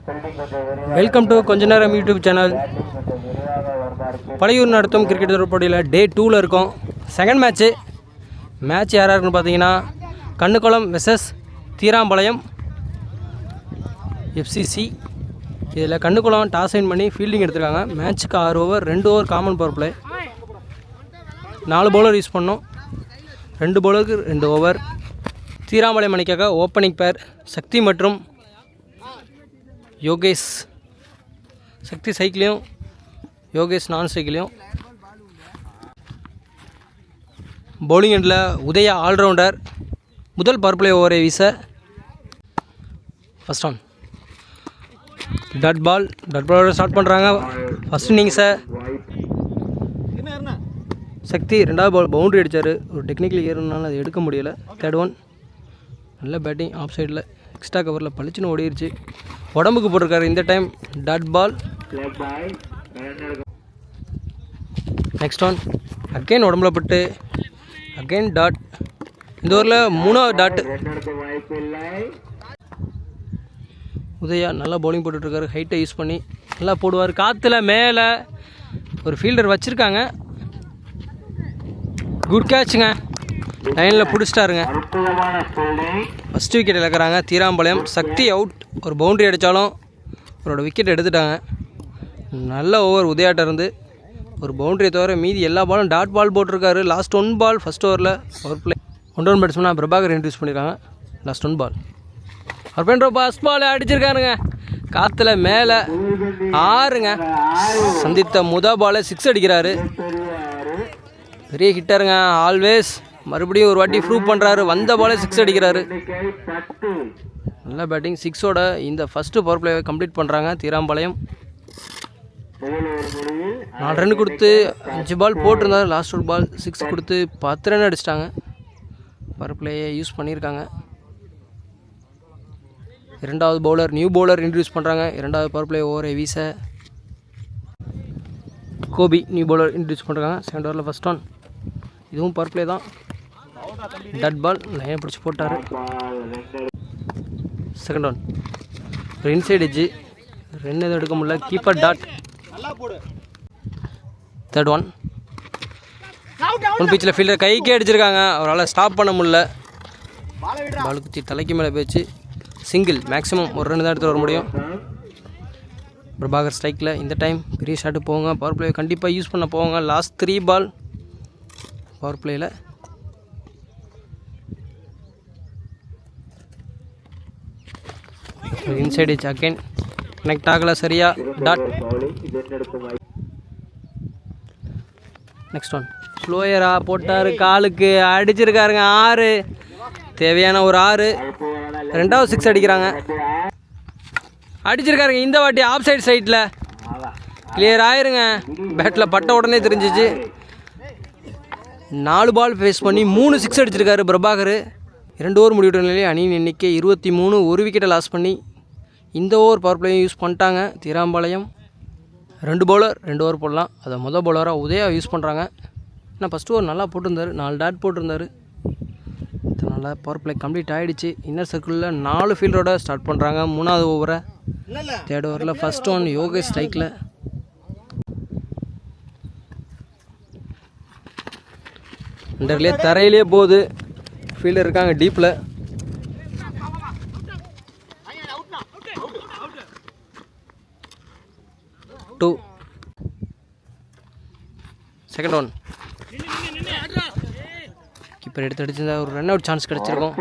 Welcome to கொஞ்ச நேரம் YouTube channel. Palaiyur நடத்தும் கிரிக்கெட் தொடர் போட்டியில் டே 2ல் இருக்கோம். செகண்ட் மேட்ச் யாராக இருக்குன்னு பார்த்தீங்கன்னா கண்ணுக்குளம் வெர்சஸ் தீராம்பாளையம் FCC. இதில் கண்ணுக்குளம் டாஸ் வின் பண்ணி ஃபீல்டிங் எடுத்திருக்காங்க. மேட்ச்சுக்கு 6 over, 2 over common power play. 4 bowler use பண்ணோம். 2 பவுலருக்கு 2 ஓவர். தீராம்பாளையம் அணிக்காக ஓப்பனிங் பேர் சக்தி மற்றும் யோகேஷ். சக்தி சைக்கிளையும் யோகேஷ் நான் சைக்கிளையும். பவுலிங் எண்டில் உதயா ஆல்ரவுண்டர். முதல் பவர் பிளே ஓவரை வீச ஃபஸ்ட் ஆன் டாட் பாலோட ஸ்டார்ட் பண்ணுறாங்க. ஃபஸ்ட் இன்னிங்ஸை சக்தி 2வது பவுண்டரி அடித்தார். ஒரு டெக்னிக்கல் ஏறுனால அது எடுக்க முடியலை. 3rd ஒன் நல்ல பேட்டிங். ஆஃப் சைடில் எக்ஸ்ட்ரா கவரில் பளிச்சுன்னு ஓடிடுச்சு. உடம்புக்கு போட்டிருக்காரு இந்த time. Dot ball. Next one again உடம்புல பட்டு அகெயின் டாட். இந்த ஓவரில் 3வது டாட். உதயா நல்லா பவுலிங் போட்டுட்ருக்காரு. ஹைட்டை யூஸ் பண்ணி நல்லா போடுவார். காற்றுல மேலே ஒரு ஃபீல்டர் வச்சுருக்காங்க. குட் கேட்சுங்க. லைனில் பிடிச்சிட்டாருங்க. ஃபஸ்ட்டு விக்கெட் இழக்கிறாங்க தீராம்பாளையம். சக்தி அவுட். ஒரு பவுண்ட்ரி அடித்தாலும் அவரோட விக்கெட் எடுத்துட்டாங்க. நல்ல ஓவர் உதயாட்ட இருந்து. ஒரு பவுண்ட்ரியை தவிர மீதி எல்லா பாலும் டாட் பால் போட்டிருக்காரு. லாஸ்ட் 1 பால் ஃபஸ்ட் ஓவரில் பவர் பிளே. 1 ரன் பேட்ஸ்மேனாக பிரபாகர் இன்ட்ரடியூஸ் பண்ணியிருக்காங்க. லாஸ்ட் 1 பால் அவர் பெண்ட்ரோ ஃபஸ்ட் பால் அடிச்சிருக்காருங்க. காற்றுல மேலே 6ங்க. சந்தித்த பாலை 6 அடிக்கிறாரு. பெரிய ஹிட்டருங்க. ஆல்வேஸ் மறுபடியும் ஒரு வாட்டி ப்ரூவ் பண்ணுறாரு. வந்த பாலே 6 அடிக்கிறாரு. நல்ல பேட்டிங். 6ஓட இந்த ஃபஸ்ட்டு பவர் பிளேவை கம்ப்ளீட் பண்ணுறாங்க தீராம்பாளையம். 4 ரன் கொடுத்து 5 பால் போட்டிருந்தாரு. லாஸ்ட் 1 பால் 6 கொடுத்து 10 ரன் அடிச்சிட்டாங்க. பவர் பிளேயை யூஸ் பண்ணியிருக்காங்க. 2வது பவுலர் நியூ பவுலர் இன்ட்ரடியூஸ் பண்ணுறாங்க. 2வது பவர் பிளே ஓவரை வீச கோபி நியூ பவுலர் இன்ட்ரடியூஸ் பண்ணுறாங்க. 2nd ஓவரில் ஃபஸ்ட் ஒன். இதுவும் பவர் பிளே தான். டட் பால் லைனை பிடிச்சி போட்டார். 2nd ஒன் ஒரு இன்சைட் எட்ஜு. ரன் எதுவும் எடுக்க முடியல. Keeper dot. 3rd ஒன் பிச்சில் ஃபீல்டர் கைக்கே அடிச்சிருக்காங்க. அவரால் ஸ்டாப் பண்ண முடியல. பால் குத்தி தலைக்கு மேலே போயிடுச்சு. சிங்கிள். மேக்ஸிமம் ஒரு ரன் தான் எடுத்து வர முடியும். பிரபாகர் ஸ்ட்ரைக்கில். இந்த டைம் பெரிய ஷாட்டு போவாங்க. பவர் பிளே கண்டிப்பாக யூஸ் பண்ண போவாங்க. லாஸ்ட் 3 பால் பவர் பிளேயில். இன்சைட் எட்ஜ் அகைன் கனெக்ட் ஆகலை சரியா. டாட். நெக்ஸ்ட் ஒன் ஸ்லோயராக போட்டார். காலுக்கு அடிச்சிருக்காருங்க. 6 தேவையான ஒரு 6. 2வது 6 அடிக்கிறாங்க. அடிச்சிருக்காருங்க. இந்த வாட்டி ஆஃப் சைடில் கிளியர் ஆயிருங்க. பேட்டில் பட்ட உடனே தெரிஞ்சிச்சு. 4 பால் ஃபேஸ் பண்ணி 3 6 அடிச்சிருக்காரு பிரபாகர். 2 ஓவர் முடிவிட்ட நிலையில் அணியின் எண்ணிக்கை 23. ஒரு விக்கெட்டை லாஸ் பண்ணி இந்த ஓவர் பவர் பிளேயும் யூஸ் பண்ணிட்டாங்க தீராம்பாளையம். 2 பவுலர் 2 ஓவர் போடலாம். அதை முதல் பவுலராக உதயா யூஸ் பண்ணுறாங்க. ஏன்னா ஃபஸ்ட்டு ஓவர் நல்லா போட்டிருந்தார். 4 டாட் போட்டிருந்தார். அதனால் பவர் பிளே கம்ப்ளீட் ஆகிடுச்சு. இன்னர் சர்க்கிளில் 4 ஃபீல்டரோட ஸ்டார்ட் பண்ணுறாங்க 3வது ஓவரை. 3rd ஓவரில் ஃபஸ்ட் ஒன் யோகேஷ் ஸ்ட்ரைக்கில். அண்டர்லேயே தரையிலே போகுது. ஃபீல்டர் இருக்காங்க டீப்பில். 2 2nd ஒன் கீப்பர் எடுத்து அடிச்சிருந்தா ஒரு ரன் அவுட் சான்ஸ் கிடச்சிருக்கும்.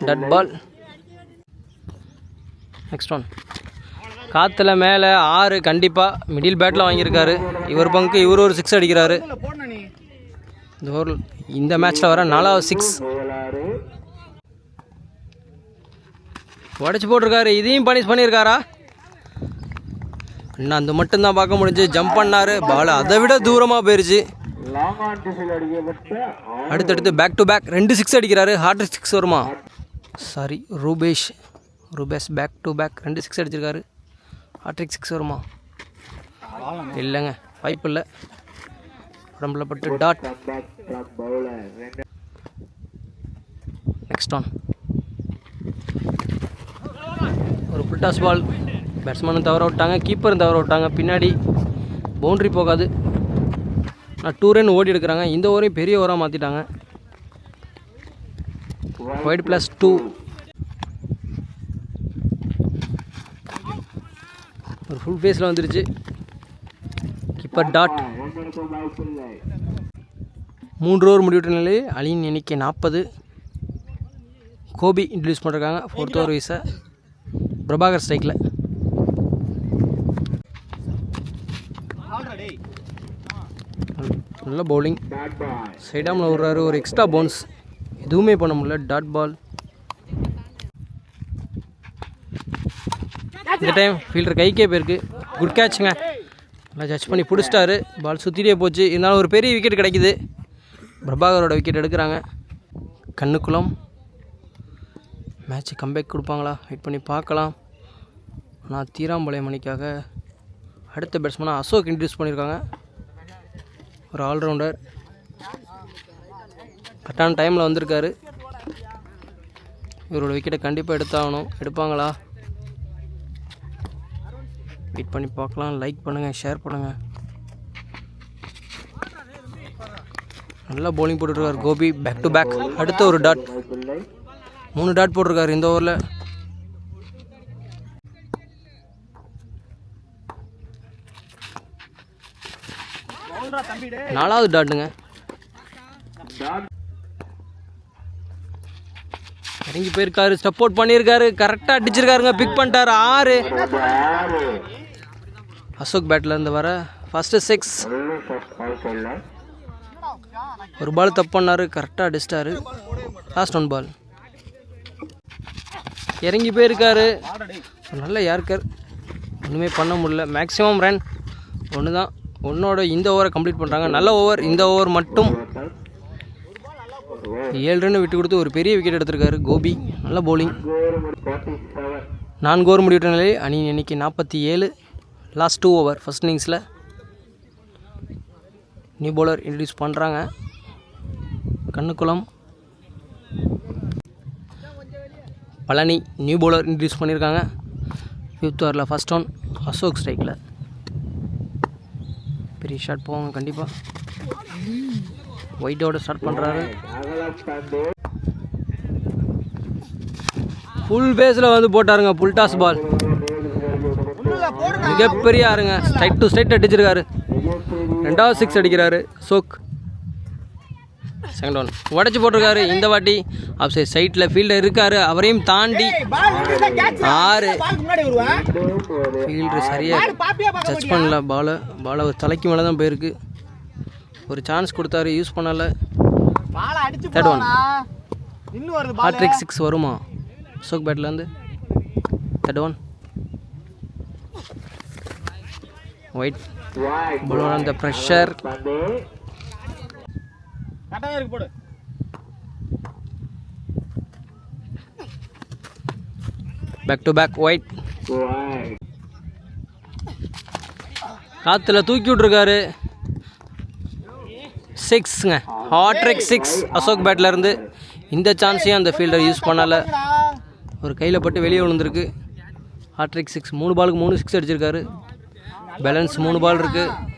டட் பால். நெக்ஸ்ட் ஒன் காற்றுல மேலே 6 கண்டிப்பாக மிடில் பேட்டில் வாங்கியிருக்காரு. இவர் பங்கு இவர் ஒரு 6 அடிக்கிறாரு. இந்த மேட்ச்சில் வர 4வது 6 உடச்சி போட்டிருக்காரு. இதையும் பனிஷ் பண்ணியிருக்காரா? இன்னும் அந்த மட்டும்தான் பார்க்க முடிஞ்சு. ஜம்ப் பண்ணார். பால் அதை விட தூரமாக போயிடுச்சு. அடுத்தடுத்து பேக் டு பேக் 2 6 அடிக்கிறாரு. ஹார்ட்ரிக் 6 வருமா? Sorry Rupesh back to back 2 6 அடிச்சிருக்காரு. ஹார்ட்ரிக் 6 வருமா? இல்லைங்க, வாய்ப்பு இல்லை. உடம்புல பட்டு டாட். நெக்ஸ்ட் ஒன் ஒரு ஃபுல் டாஸ் பால். பேட்ஸ்மேனும் தவற விட்டாங்க, கீப்பரும் தவற விட்டாங்க. பின்னாடி பவுண்ட்ரி போகாது. நான் 2 ரன் ஓடி எடுக்கிறாங்க. இந்த ஓவரையும் பெரிய ஓவராக மாற்றிட்டாங்க. வைட் +2. ஒரு ஃபுல் ஃபேஸில் வந்துருச்சு. Keeper dot. 3 ஓவர் முடிவிட்ட நிலையில் அணியின் எண்ணிக்கை 40. கோபி இன்ட்ரடியூஸ் பண்ணிருக்காங்க 4th ஓவர் வீச. பிரபாகர் ஸ்ட்ரைக்கில். நல்ல பவுலிங். சைடாமில் விடுறாரு. ஒரு எக்ஸ்ட்ரா பவுன்ஸ், எதுவுமே பண்ண முடியல. Dot ball. இந்த டைம் ஃபீல்டர் கைக்கே போயிருக்கு. குட் கேட்சுங்க. நல்லா ஜட்ஜ் பண்ணி பிடிச்சிட்டாரு. பால் சுற்றிட்டே போச்சு. இருந்தாலும் ஒரு பெரிய விக்கெட் கிடைக்குது. பிரபாகரோட விக்கெட் எடுக்கிறாங்க. கண்ணுக்குளம். மேட்ச்சு கம்பேக் கொடுப்பாங்களா, வெயிட் பண்ணி பார்க்கலாம். ஆனால் தீராம்பாளையம் அணிக்காக அடுத்த பேட்ஸ்மேனாக அசோக் இன்ட்ரடியூஸ் பண்ணியிருக்காங்க. ஒரு ஆல்ரவுண்டர். கரெக்டான டைமில் வந்திருக்காரு. இவரோட விக்கெட்டை கண்டிப்பாக எடுத்தாகணும். எடுப்பாங்களா, வெயிட் பண்ணி பார்க்கலாம். லைக் பண்ணுங்கள், ஷேர் பண்ணுங்கள். நல்லா பவுலிங் போட்டுருக்காரு கோபி. Back to back. அடுத்த ஒரு டாட். 3 டாட் போட்டிருக்காரு இந்த ஓவரில். நாலாவது டாட்டுங்க. இறங்கி போயிருக்காரு. ஸ்டெப் அவுட் பண்ணியிருக்காரு. கரெக்டாக அடிச்சிருக்காருங்க. பிக் பண்ணிட்டாரு. 6. அசோக் பேட்டில் இருந்து வர ஃபஸ்ட்டு 6. ஒரு பால் தப்பு பண்ணார். கரெக்டாக அடிச்சிட்டாரு. லாஸ்ட் 1 பால். இறங்கி போயிருக்காரு. நல்ல யார்கர். ஒன்றுமே பண்ண முடியல. மேக்ஸிமம் ரன் 1 தான். 1ஓட இந்த ஓவரை கம்ப்ளீட் பண்ணுறாங்க. நல்ல ஓவர். இந்த ஓவர் மட்டும் 7 ரன் விட்டு கொடுத்து ஒரு பெரிய விக்கெட் எடுத்திருக்காரு கோபி. நல்ல பவுலிங். 4 ஓவர் முடிவிட்ட நிலையில் அணியின் எண்ணிக்கை 47. லாஸ்ட் 2 ஓவர் ஃபர்ஸ்ட் இன்னிங்ஸில். நியூ பவுலர் இன்ட்ரடியூஸ் பண்ணுறாங்க. கண்ணுக்குளம். பழனி நியூ பவுலர் இன்ட்ரடியூஸ் பண்ணியிருக்காங்க. 5th ஓவரில் ஃபர்ஸ்ட் ஒன். அசோக் ஸ்ட்ரைக்கில். பெரிய ஷாட் போவாங்க கண்டிப்பாக. ஒயிட்டோட ஸ்டார்ட் பண்ணுறாரு. ஃபுல் பேஸில் வந்து போட்டாருங்க. புல் டாஸ் பால். மிகப்பெரிய ஆறுங்க. ஸ்ட்ரைட் டு ஸ்ட்ரைட் அடிச்சிருக்காரு. 2வது 6 அடிக்கிறாரு அசோக். செகண்ட் ஒன் உடச்சி போட்டிருக்காரு. இந்த வாட்டி ஆஃப் சைட் சைட்டில் ஃபீல்டர் இருக்காரு. அவரையும் தாண்டி 6. ஃபீல்டர் சரியாக டச் பண்ணல. பாலை ஒரு தலைக்கு மேலே தான் போயிருக்கு. ஒரு சான்ஸ் கொடுத்தாரு, யூஸ் பண்ணலை. Third one. ஹாட்ரிக் 6 வருமா அசோக் பேட்லேருந்து? Third one. ஒயிட் பலூன் அந்த pressure. Back to back wide. காற்றுல தூக்கி விட்ருக்காரு. 6ங்க. ஹாட்ரிக் 6 அசோக் பேட்லேருந்து. இந்த சான்ஸையும் அந்த ஃபீல்டர் யூஸ் பண்ணலை. ஒரு கையில் பட்டு வெளியே விழுந்திருக்கு. ஹாட்ரிக் 6. 3 பாலுக்கு 3 6 அடிச்சிருக்காரு. பேலன்ஸ் 3 பால் இருக்குது.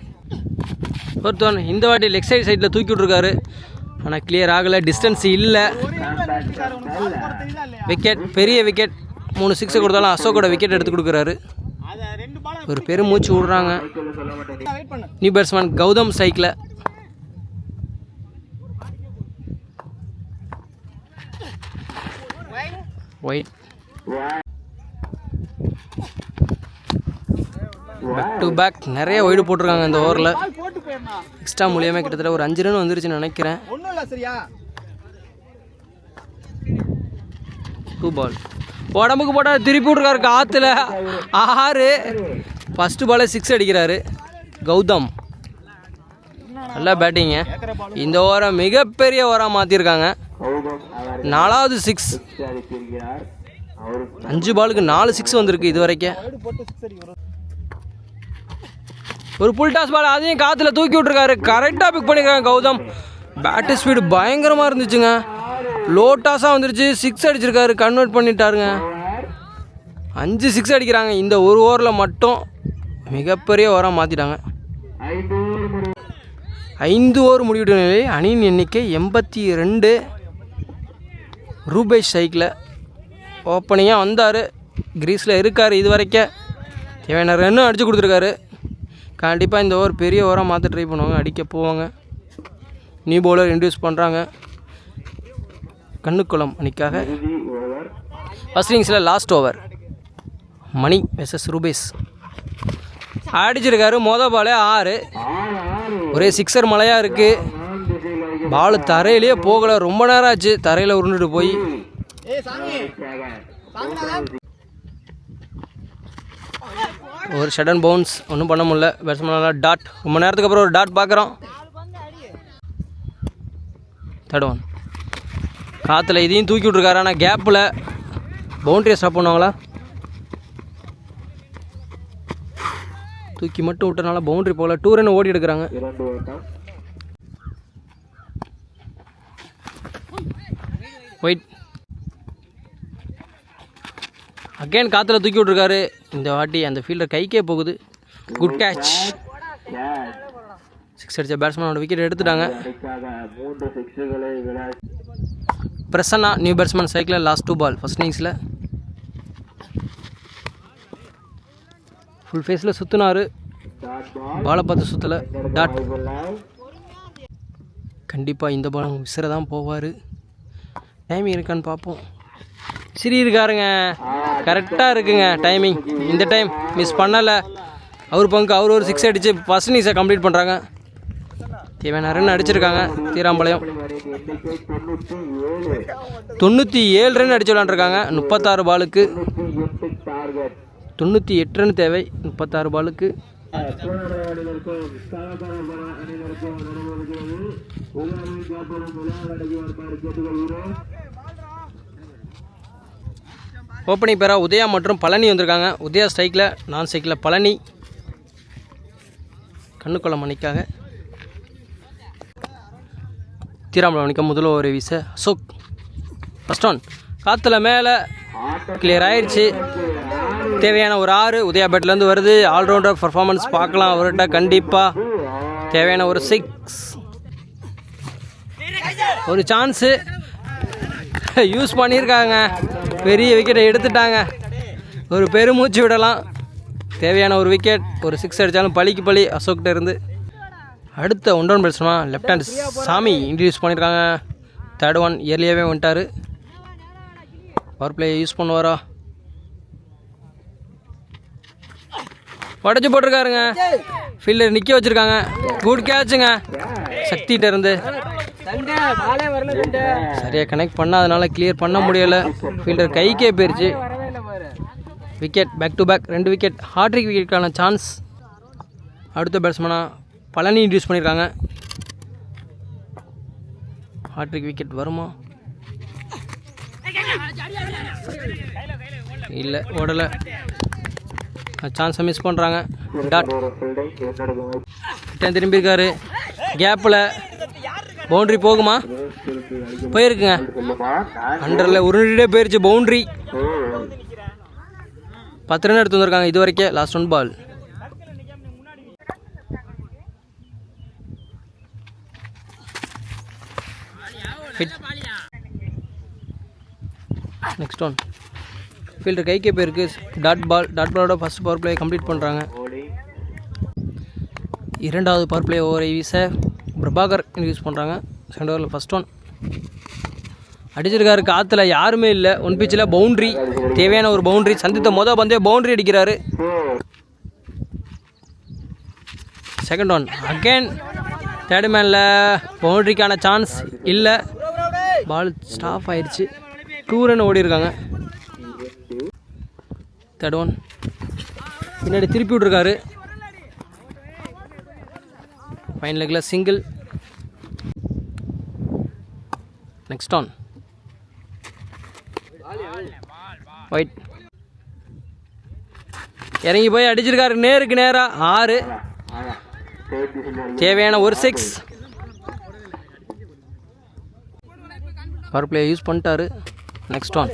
ஒருத்தவன் இந்த வாட்டி லெக் சைடில் தூக்கி விட்ருக்காரு. ஆனால் கிளியர் ஆகலை. டிஸ்டன்ஸ் இல்லை. விக்கெட். பெரிய விக்கெட். 3 6 கொடுத்தாலும் அசோக்கோட விக்கெட் எடுத்து கொடுக்குறாரு. ஒரு பெரும் மூச்சு விடுறாங்க. நியூ பேட்ஸ்மேன் கௌதம் ஸ்ட்ரைக்கில். ஒயிட். Back to back. நிறைய ஒய்டு போட்டிருக்காங்க இந்த ஓவரில். எக்ஸ்ட்ரா மூலியமாக கிட்டத்தட்ட ஒரு 5 ரன் வந்துருச்சுன்னு நினைக்கிறேன். 2 பால். உடம்புக்கு போட்டால் திருப்பி விட்ருக்காரு காற்றுல. 6. ஃபஸ்ட்டு பாலே 6 அடிக்கிறாரு கௌதம். நல்லா பேட்டிங்க. இந்த ஓவரை மிகப்பெரிய ஓவராக மாற்றிருக்காங்க. 4வது 6. 5 பாலுக்கு 4 6 வந்திருக்கு இது வரைக்கும். ஒரு புல் டாஸ் பால், அதையும் காற்றுல தூக்கி விட்ருக்காரு. கரெக்டாக பிக் பண்ணியிருக்காங்க கௌதம். பேட்டு ஸ்பீடு பயங்கரமாக இருந்துச்சுங்க. லோ டாஸாக வந்துருச்சு. 6 அடிச்சிருக்காரு. கன்வெர்ட் பண்ணிட்டாருங்க. 5 6 அடிக்கிறாங்க. இந்த ஒரு ஓவரில் மட்டும் மிகப்பெரிய ஓவராக மாற்றிட்டாங்க. 5 ஓவர் முடிவிட்ட நிலை. அணியின் எண்ணிக்கை 82. ரூபேஷ் சைக்கில் ஓப்பனிங்காக வந்தார், கிரீஸில் இருக்கார். இது வரைக்கும் தேவையான ரன்னும் அடித்து கொடுத்துருக்காரு. கண்டிப்பாக இந்த ஓவர் பெரிய ஓவராக மாற்ற ட்ரை பண்ணுவாங்க, அடிக்க போவாங்க. நியூ பவுலர் இன்ட்ரடியூஸ் பண்ணுறாங்க கண்ணுக்குளம் அணிக்காக. ஃபர்ஸ்ட் இன்னிங்ஸில் லாஸ்ட் ஓவர் மணி வெர்சஸ் ரூபேஷ் அடிச்சிருக்காரு. மொதல் பாலே 6. ஒரே சிக்ஸர் மழையாக இருக்குது. பால் தரையிலே போகலை, ரொம்ப நேரம் ஆச்சு தரையில் உருண்டுட்டு போய். ஒரு ஷடன் பவுன்ஸ், ஒன்றும் பண்ண முடியல. பேட்ஸ்மேன் டாட், ரொம்ப நேரத்துக்கு அப்புறம் ஒரு டாட் பார்க்குறோம். 3rd ஒன் காற்றுல இதையும் தூக்கி விட்ருக்காரு. ஆனால் கேப்பில் பவுண்ட்ரியை ஸ்டாப் பண்ணுவாங்களா? தூக்கி மட்டும் விட்டனால பவுண்ட்ரி போகல. 2 ரன் ஓடி எடுக்கிறாங்க. ஒயிட் அகேன் காற்றுல தூக்கி விட்ருக்காரு. இந்த வாட்டி அந்த ஃபீல்டர் கைக்கே போகுது. Good catch. 6 அடித்த பேட்ஸ்மேனோட விக்கெட் எடுத்துட்டாங்க. பிரசன்னா நியூ பேட்ஸ்மேன் சைக்கிளில் லாஸ்ட் 2 பால் ஃபர்ஸ்ட் இன்னிங்ஸில். ஃபுல் ஃபேஸில் சுற்றினார், பாலை பார்த்து சுற்றலை. டாட். கண்டிப்பாக இந்த பால் விசிற தான் போவார். டைமிங் இருக்கான்னு பார்ப்போம். சரி இருக்காருங்க, கரெக்டாக இருக்குங்க டைமிங். இந்த டைம் மிஸ் பண்ணலை. அவர் பங்கு அவர் ஒரு 6 அடித்து ஃபர்ஸ்ட் இன்னிங்ஸை கம்ப்ளீட் பண்ணுறாங்க. தேவையான ரன் அடிச்சிருக்காங்க. தீராம்பாளையம் 97 ரன் அடிச்சு விளாண்டுருக்காங்க. 36 பாலுக்கு 98 ரன் தேவை. 36 பாலுக்கு. ஓப்பனிங் பேரா உதயா மற்றும் பழனி வந்திருக்காங்க. உதயா ஸ்ட்ரைக்கில், நான் ஸ்ட்ரைக்கில் பழனி. கண்ணுக்குளம் அணிக்காக. தீராமலம் அணிக்க முதல்ல ஒரு வீச அசோக். ஃபர்ஸ்ட் ஒன் காற்றுல மேலே கிளியர் ஆயிடுச்சு. தேவையான ஒரு 6 உதயா பேட்லேருந்து வருது. ஆல்ரவுண்டர் பர்ஃபார்மன்ஸ் பார்க்கலாம் அவர்கிட்ட கண்டிப்பாக. தேவையான ஒரு 6. ஒரு சான்ஸு யூஸ் பண்ணியிருக்காங்க. பெரிய விக்கெட்டை எடுத்துட்டாங்க. ஒரு பெருமூச்சு விடலாம். தேவையான ஒரு விக்கெட். ஒரு 6 அடித்தாலும் பழிக்கு பழி அசோக்கிட்ட இருந்து. அடுத்த 1 ரன் பேட்ஸ்மேன் லெஃப்ட் ஹேண்ட் சாமி இன்ட்ரடியூஸ் பண்ணியிருக்காங்க. 3rd ஒன் இயர்லியாகவே வந்துட்டார். பவர் பிளே யூஸ் பண்ணுவாரா? உடச்சி போட்டிருக்காருங்க. ஃபீல்டர் நிற்க வச்சுருக்காங்க. குட் கேட்சுங்க சக்திகிட்ட இருந்து. சரியாக கனெக்ட் பண்ணாதனால கிளியர் பண்ண முடியலை. ஃபீல்டர் கைக்கே போயிடுச்சு. Wicket. Back to back 2 wicket. Hattrick விக்கெட்டுக்கான சான்ஸ். அடுத்த பேட்ஸ்மேனாக பழனி இன்ட்ரடியூஸ் பண்ணியிருக்காங்க. ஹாட்ரிக் விக்கெட் வருமா? இல்லை, ஓடலை. சான்ஸை மிஸ் பண்ணுறாங்க. டாட். திரும்பியிருக்காரு. கேப்பில் பவுண்ட்ரி போகுமா? போயிருக்குங்க. அண்டரில் உருண்டிட்டே போயிருச்சு பவுண்ட்ரி. 10 ரன் எடுத்து வந்திருக்காங்க இது வரைக்கும். Last 1 ball. Next one fielder கைக்கே போயிருக்கு. Dot ball. டாட் பாலோட ஃபர்ஸ்ட் பவர் பிளே கம்ப்ளீட் பண்ணுறாங்க. 2வது பவர் பிளே ஓவரை வீச பிரபாகர் யூஸ் பண்ணுறாங்க. 2nd ஓவரில் ஃபர்ஸ்ட் ஒன் அடிச்சிருக்காரு. காற்றுல யாருமே இல்லை. 1 பிச்சில் பவுண்ட்ரி. தேவையான ஒரு பவுண்ட்ரி. சந்தித்த மொதல் பந்தே பவுண்ட்ரி அடிக்கிறாரு. 2nd ஒன் அகேன் 3rd மேனில் பவுண்ட்ரிக்கான சான்ஸ் இல்லை. பால் ஸ்டாப் ஆயிடுச்சு. 2 ரன் ஓடி இருக்காங்க. 3rd ஒன் பின்னாடி திருப்பி விட்ருக்காரு. ஃபைன் லெக்கில் சிங்கிள். நெக்ஸ்ட் ஆன் ஒயிட் இறங்கி போய் அடிச்சிருக்காரு. நேருக்கு நேராக 6. தேவையான ஒரு 6. பவர் பிளே யூஸ் பண்ணிட்டாரு. நெக்ஸ்ட் ஒன்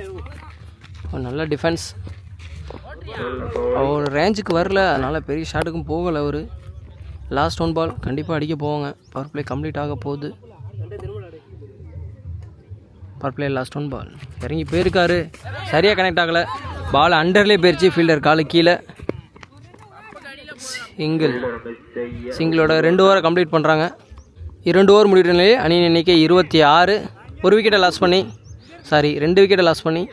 நல்ல டிஃபென்ஸ். அவர் ரேஞ்சுக்கு வரல, அதனால் பெரிய ஷாட்டுக்கும் போகலை அவர். லாஸ்ட் 1 பால் கண்டிப்பாக அடிக்க போவாங்க. பவர் பிளே கம்ப்ளீட் ஆக போகுது. பவர் பிளே லாஸ்ட் 1 பால். இறங்கி போயிருக்காரு, சரியாக கனெக்ட் ஆகலை. பால் அண்டர்லேயே போயிடுச்சு, ஃபீல்டர் காலு கீழே. சிங்கிளோட 2 ஓவரை கம்ப்ளீட் பண்ணுறாங்க. 2 ஓவர் முடிகிற நிலையே அணியின் எண்ணிக்கை 26. 1 விக்கெட்டை லாஸ் பண்ணி 2 விக்கெட்டை லாஸ் பண்ணி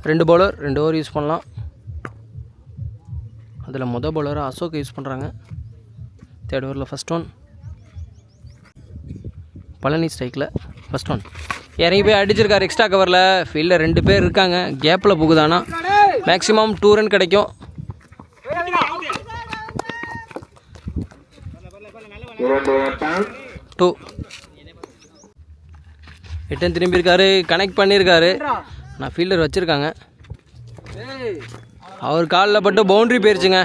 2 பவுலர் 2 ஓவர் யூஸ் பண்ணலாம். அதில் மொதல் பவுலராக அசோக் யூஸ் பண்ணுறாங்க. 3rd ஓவரில் ஃபஸ்ட் ஒன். பழனி ஸ்ட்ரைக்கில் ஃபஸ்ட் ஒன். இறங்கி போய் அடிச்சிருக்காரு எக்ஸ்ட்ரா கவரில். ஃபீல்டில் 2 பேர் இருக்காங்க, கேப்பில் புகுதானா மேக்ஸிமம் 2 ரன் கிடைக்கும். 2. ரிட்டன் திரும்பியிருக்காரு, கனெக்ட் பண்ணியிருக்காரு. நான் ஃபீல்டர் வச்சுருக்காங்க, அவர் காலில் பட்டு பவுண்ட்ரி போயிருச்சுங்க.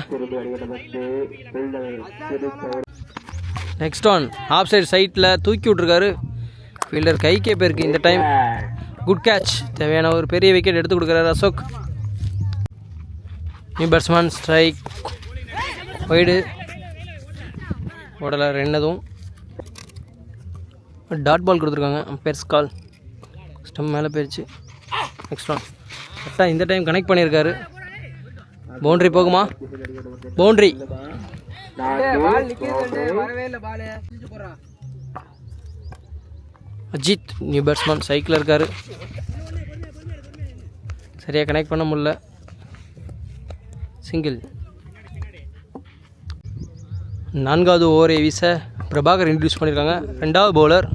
நெக்ஸ்ட் ஒன் ஆஃப் சைட்டில் தூக்கி விட்ருக்காரு. ஃபீல்டர் கைக்கே போயிருக்கு இந்த டைம். Good catch. தேவையான ஒரு பெரிய விக்கெட் எடுத்து கொடுக்குறாரு Ashok. New batsman strike. Wide ஓடலை, 2 எதுவும். டாட் பால் கொடுத்துருக்காங்க, அம்பையர்ஸ் கால். ஸ்டம் மேலே போயிடுச்சு. நெக்ஸ்ட் ஒன் கரெக்டாக இந்த டைம் கனெக்ட் பண்ணியிருக்காரு. பவுண்ட்ரி போகுமா? பவுண்ட்ரி. அஜித் நியூ பேட்ஸ்மேன் சைக்கிளில் இருக்கார், சரியாக கனெக்ட் பண்ண முடியல. சிங்கிள். 4வது ஓவரை வீச பிரபாகர் இன்ட்ரடியூஸ் பண்ணியிருக்காங்க. 2வது பவுலர்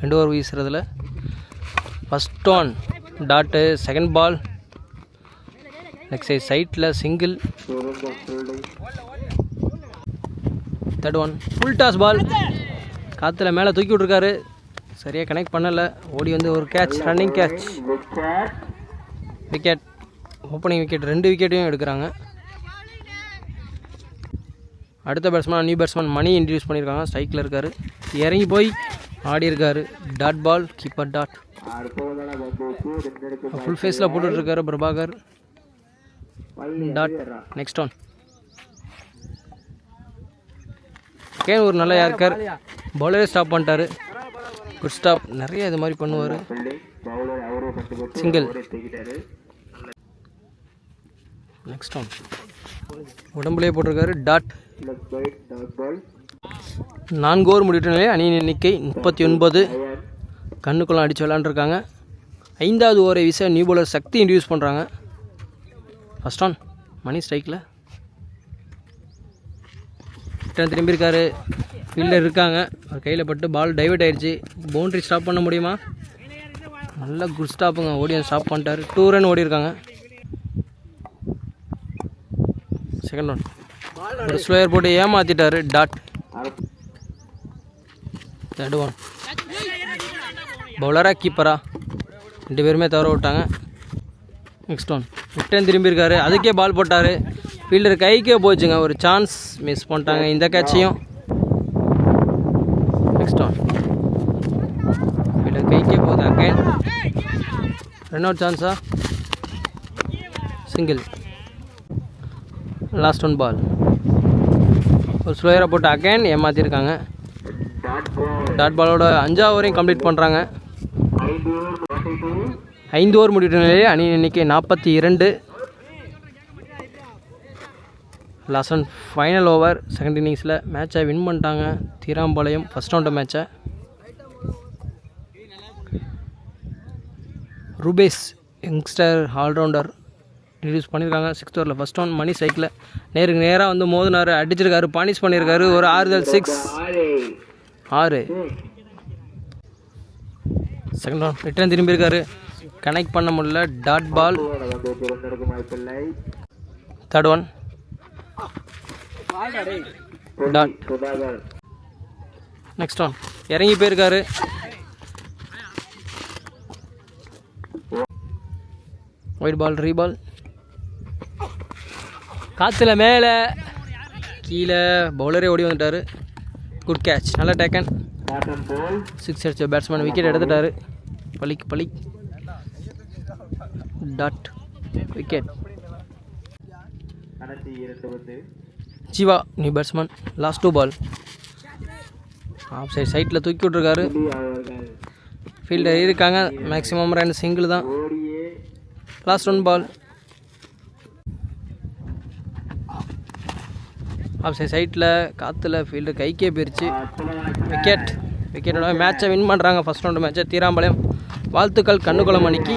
2 ஓவர் வீசுறதுல. First one dot. 2nd ball next சைட்டில் single. 3rd one full toss ball. காற்றுல மேலே தூக்கி விட்ருக்காரு, சரியாக கனெக்ட் பண்ணலை. ஓடி வந்து ஒரு catch, running catch. Wicket. Opening wicket 2 விக்கெட்டையும் எடுக்கிறாங்க. அடுத்த batsman new batsman Mani introduce பண்ணியிருக்காங்க, ஸ்ட்ரைக்கில் இருக்கார். இறங்கி போய் ஆடி இருக்காரு. Dot ball, keeper dot. Full ஃபேஸில் போட்டுட்ருக்காரு பிரபாகர். டாட். நெக்ஸ்ட் ஒன் கேன் ஒரு நல்ல யார்கர். பவுலரே ஸ்டாப் பண்ணிட்டாரு. Good stop. நிறைய இது மாதிரி பண்ணுவார். சிங்கிள். நெக்ஸ்ட் ஒன் உடம்புலேயே போட்டிருக்காரு. டாட். 4 ஓவர் முடிவிட்ட நிலையில் அணியின் எண்ணிக்கை 39. கண்ணுக்குள்ளே அடித்து விளாண்டுருக்காங்க. 5வது ஓவரை வீச நியூ பவுலர் சக்தி இன்ட்ரடியூஸ் பண்ணுறாங்க. ஃபஸ்ட் ஒன் மணி ஸ்ட்ரைக்கில். ரிட்டர்ன் திரும்பியிருக்காரு. ஃபீல்டர் இருக்காங்க, அவர் கையில் பட்டு பால் டைவர்ட் ஆயிடுச்சு. பவுண்ட்ரி ஸ்டாப் பண்ண முடியுமா? நல்ல குட் ஸ்டாப்புங்க. ஓடி ஸ்டாப் பண்ணிட்டார். 2 ரன் ஓடி இருக்காங்க. 2nd ஒன் ஒரு ஸ்லோயர் போட்டு ஏமாற்றிட்டார். டாட். 3rd ஒன் பவுலரா கீப்பரா 2 பேருமே தவற விட்டாங்க. நெக்ஸ்ட் ஒன் ரிட்டர்ன் திரும்பியிருக்காரு, அதுக்கே பால் போட்டார். ஃபீல்டர் கைக்கே போச்சுங்க, ஒரு சான்ஸ் மிஸ் பண்ணிட்டாங்க இந்த கேட்சையும். நெக்ஸ்ட் ஒன் ஃபீல்டர் கைக்கே போகுது. அகைன் ரன் அவுட் சான்ஸா? சிங்கிள். லாஸ்ட் 1 பால் ஒரு ஸ்லோயரை போட்டு அகைன் ஏமாற்றிருக்காங்க. டாட் பாலோட 5வது ஓவரையும் கம்ப்ளீட் பண்ணுறாங்க. 5 ஓவர் முடிவிட்ட நிலையில் அணியின் எண்ணிக்கை 42. Last and final over 2nd இன்னிங்ஸில் மேட்சை வின் பண்ணிட்டாங்க தீராம்பாளையம் ஃபஸ்ட் ரவுண்டு மேட்சை. ரூபேஸ் யங்ஸ்டர் ஆல்ரவுண்டர் இன்ட்ரடியூஸ் பண்ணியிருக்காங்க. 6th ஓவரில் ஃபஸ்ட் ஒன் மணி சைக்கிளில் நேருக்கு நேராக வந்து மோதினார், அடிச்சிருக்காரு, பானிஷ் பண்ணியிருக்காரு. ஒரு ஆறுதல் 6. 6. 2nd ஒன் ரிட்டர்ன் திரும்பியிருக்காரு, கனெக்ட் பண்ண முடியல. Dot ball. 3rd one dot. Next one இறங்கி போயிருக்காரு. Wide ball, reball. காற்றுல மேலே கீழே பவுலரே ஓடி வந்துட்டார். குட் கேட்ச், நல்ல டேக்கன். 6 அடிச்ச பேட்ஸ்மேன் விக்கெட் எடுத்துட்டார். பலிக்கு பலி. Dot wicket. Jeeva new batsman. Last 2 ball. Off side சைட்டில் தூக்கி விட்ருக்காரு. ஃபீல்டர் இருக்காங்க. மேக்ஸிமம் ரன் சிங்கிள் தான். Last 1 ball. ஆஃப் சைட் சைட்டில் காற்றுல ஃபீல்டர் கைக்கே போயிடுச்சு. விக்கெட். விக்கெட்டோட மேட்சை வின் பண்ணுறாங்க. ஃபஸ்ட் ரவுண்டு மேட்சை தீராம்பாளையம். வாழ்த்துக்கள் கண்ணுக்குளம் அணிக்கு.